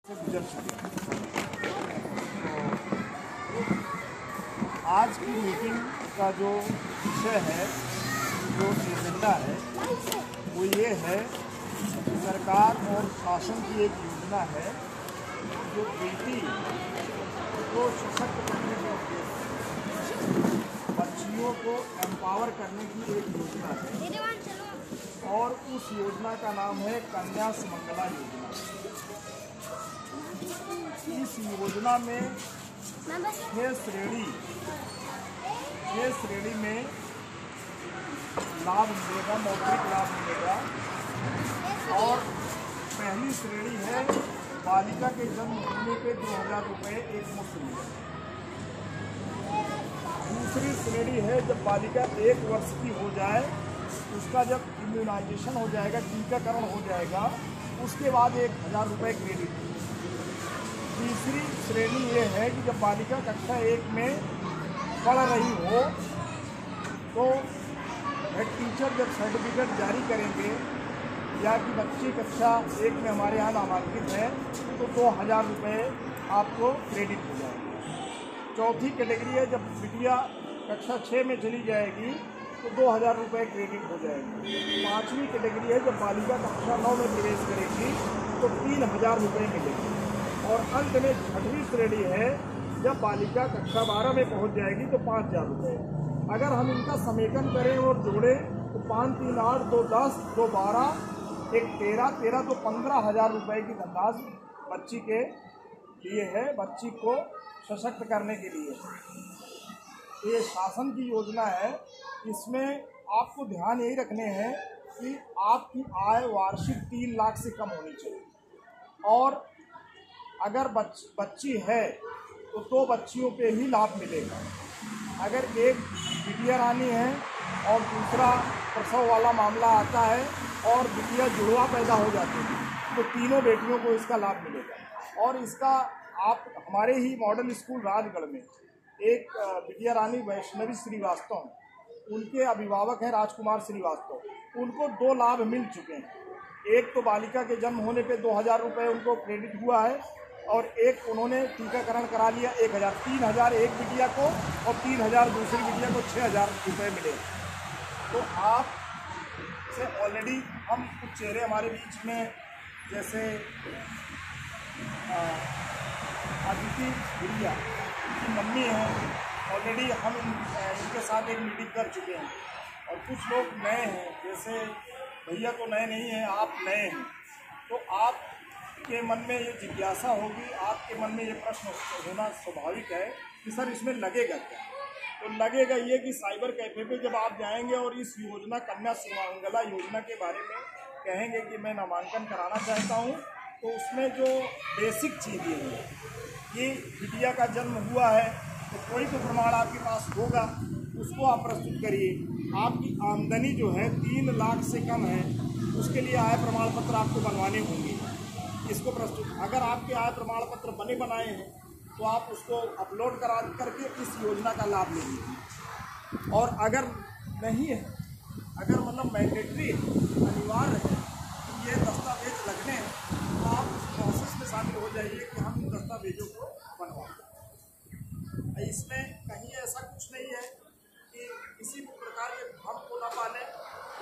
से गुजर चुके। तो आज की मीटिंग का जो विषय है, जो एजेंडा है, वो ये है कि सरकार और शासन की एक योजना है जो बेटी को सशक्त करने के उद्देश्य, बच्चियों को एम्पावर करने की एक योजना है और उस योजना का नाम है कन्या सुमंगला योजना। इस योजना में 6 श्रेणी में लाभ मिलेगा, मौद्रिक लाभ मिलेगा। और पहली श्रेणी है बालिका के जन्म होने पे 2000 रुपये एक मुफ्त मिलेगा। दूसरी श्रेणी है जब बालिका 1 वर्ष की हो जाए, उसका जब इम्यूनाइजेशन हो जाएगा, टीकाकरण हो जाएगा, उसके बाद 1000 रुपये क्रेडिट। तीसरी श्रेणी ये है कि जब बालिका कक्षा 1 में पढ़ रही हो तो हेड टीचर जब सर्टिफिकेट जारी करेंगे या कि बच्ची कक्षा 1 में हमारे यहाँ नामांकित है तो 2000 रुपये आपको क्रेडिट हो जाएगा। चौथी कैटेगरी है जब बिटिया कक्षा 6 में चली जाएगी तो 2000 रुपये क्रेडिट हो जाएगी। पाँचवीं कैटेगरी है जब बालिका कक्षा 9 में प्रवेश करेगी तो 3000 रुपये मिलेंगे। और अंत में छठवीं श्रेणी है जब बालिका कक्षा 12 में पहुंच जाएगी तो 5000 रुपये। अगर हम इनका समेकन करें और जोड़ें तो 5 3 8 2 10 2 12 1 13 13 तो 15000 रुपये की धनराशि बच्ची के लिए है, बच्ची को सशक्त करने के लिए। ये शासन की योजना है। इसमें आपको ध्यान यही रखने हैं कि आपकी आय वार्षिक 3 लाख से कम होनी चाहिए और अगर बच्ची है तो 2 बच्चियों पे ही लाभ मिलेगा। अगर एक बिटिया रानी है और दूसरा प्रसव वाला मामला आता है और बिटिया जुड़वा पैदा हो जाती है तो तीनों बेटियों को इसका लाभ मिलेगा। और इसका आप हमारे ही मॉडल स्कूल राजगढ़ में एक बिटिया रानी वैष्णवी श्रीवास्तव, उनके अभिभावक हैं राजकुमार श्रीवास्तव, उनको 2 लाभ मिल चुके हैं। एक तो बालिका के जन्म होने पे 2000 रुपये उनको क्रेडिट हुआ है और एक उन्होंने टीकाकरण करा लिया 1000, 3000 एक बिटिया को और 3000 दूसरी बिटिया को 6000 रुपये मिले। तो आप से ऑलरेडी हम कुछ चेहरे हमारे बीच में जैसे अदिति गुड़िया की मम्मी हैं, ऑलरेडी हम इनके साथ एक मीटिंग कर चुके हैं। और कुछ लोग नए हैं, जैसे भैया तो नए नहीं हैं, आप नए हैं, तो आपके मन में ये जिज्ञासा होगी, आपके मन में ये प्रश्न होना स्वाभाविक है कि सर इसमें लगेगा क्या। तो लगेगा ये कि साइबर कैफे पे जब आप जाएंगे और इस योजना कन्या सुमंगला योजना के बारे में कहेंगे कि मैं नामांकन कराना चाहता हूँ, तो उसमें जो बेसिक चीज़ ये है कि बिटिया का जन्म हुआ है तो कोई तो प्रमाण आपके पास होगा, उसको आप प्रस्तुत करिए। आपकी आमदनी जो है 3 लाख से कम है, उसके लिए आय प्रमाण पत्र आपको बनवाने होंगे, इसको प्रस्तुत। अगर आपके आय प्रमाण पत्र बने बनाए हैं तो आप उसको अपलोड करा करके इस योजना का लाभ ले लीजिए। और अगर नहीं है, अगर मतलब मैंडेटरी अनिवार्य है कि ये दस्तावेज लगने हैं, तो आप उस प्रोसेस में शामिल हो जाइए कि हम इन दस्तावेजों को बनवाएं। इसमें कहीं ऐसा कुछ नहीं है कि किसी भी प्रकार के भ्रम को ना पालें।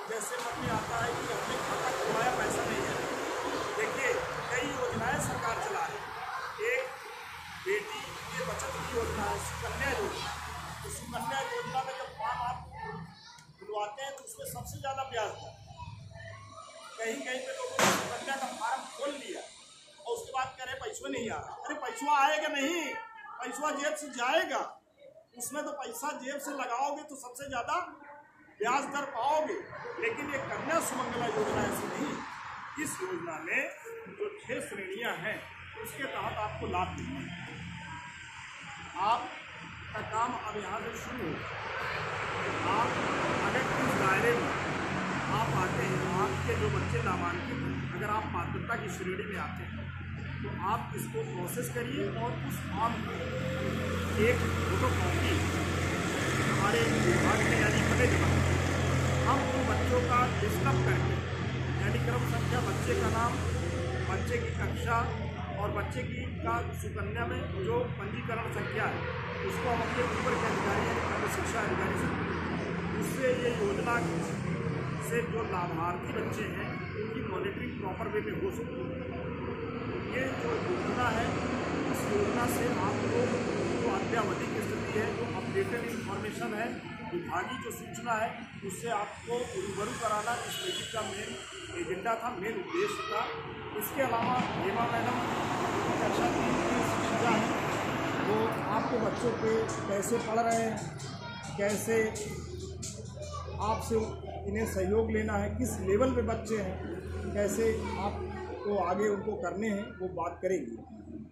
जैसे मन में आता है कि हमने खाता खुलवाया, पैसा नहीं है। देखिए, कई योजनाएं सरकार चला रही है। एक बेटी के बचत की योजना है, सुकन्या योजना। तो सुकन्या योजना में जब फॉर्म आप खुलवाते हैं तो उसमें सबसे ज़्यादा ब्याज दर। कहीं कहीं पे लोगों ने सुकन्या का फॉर्म खोल लिया और उसके बाद कह रहे पैसा नहीं आ रहा। अरे पैसा आएगा नहीं, पैसा जेब से जाएगा। उसमें तो पैसा जेब से लगाओगे तो सबसे ज़्यादा ब्याज दर पाओगे। लेकिन ये कन्या सुमंगला योजना ऐसी नहीं। इस योजना में जो 6 श्रेणियां हैं उसके तहत आपको लाभ मिलना है। आपका काम अब यहाँ से शुरू हो। आप अगर इस दायरे में आप आते हैं, आपके जो बच्चे नामांकित हैं, अगर आप पात्रता की श्रेणी में आते हैं तो आप इसको प्रोसेस करिए और उस फॉर्म को एक फोटो कॉपी हमारे विभाग में यानी हमें जमा हम उन बच्चों का डिस्टर्ब करके यानी क्रम संख्या, बच्चे का नाम, बच्चे की कक्षा और बच्चे की का सुकन्या में जो पंजीकरण संख्या है उसको हम अपने ऊपर के अधिकारी यानी खंड शिक्षा अधिकारी से उससे ये योजना से जो लाभार्थी बच्चे हैं उनकी मॉनिटरिंग प्रॉपर वे में हो सकती है। ये जो योजना है इस योजना से आपको जो अद्यावधि की स्थिति है, जो अपडेटेड इंफॉर्मेशन है, विभागीय जो सूचना है उससे आपको रूबरू कराना इस मीटिंग का मेन एजेंडा था, मेन उद्देश्य था। इसके अलावा हेमा मैडम कक्षा की शिक्षा है वो आपके बच्चों पे कैसे पढ़ रहे हैं, कैसे आपसे इन्हें सहयोग लेना है, किस लेवल पे बच्चे हैं, कैसे आपको आगे उनको करने हैं वो बात करेंगी।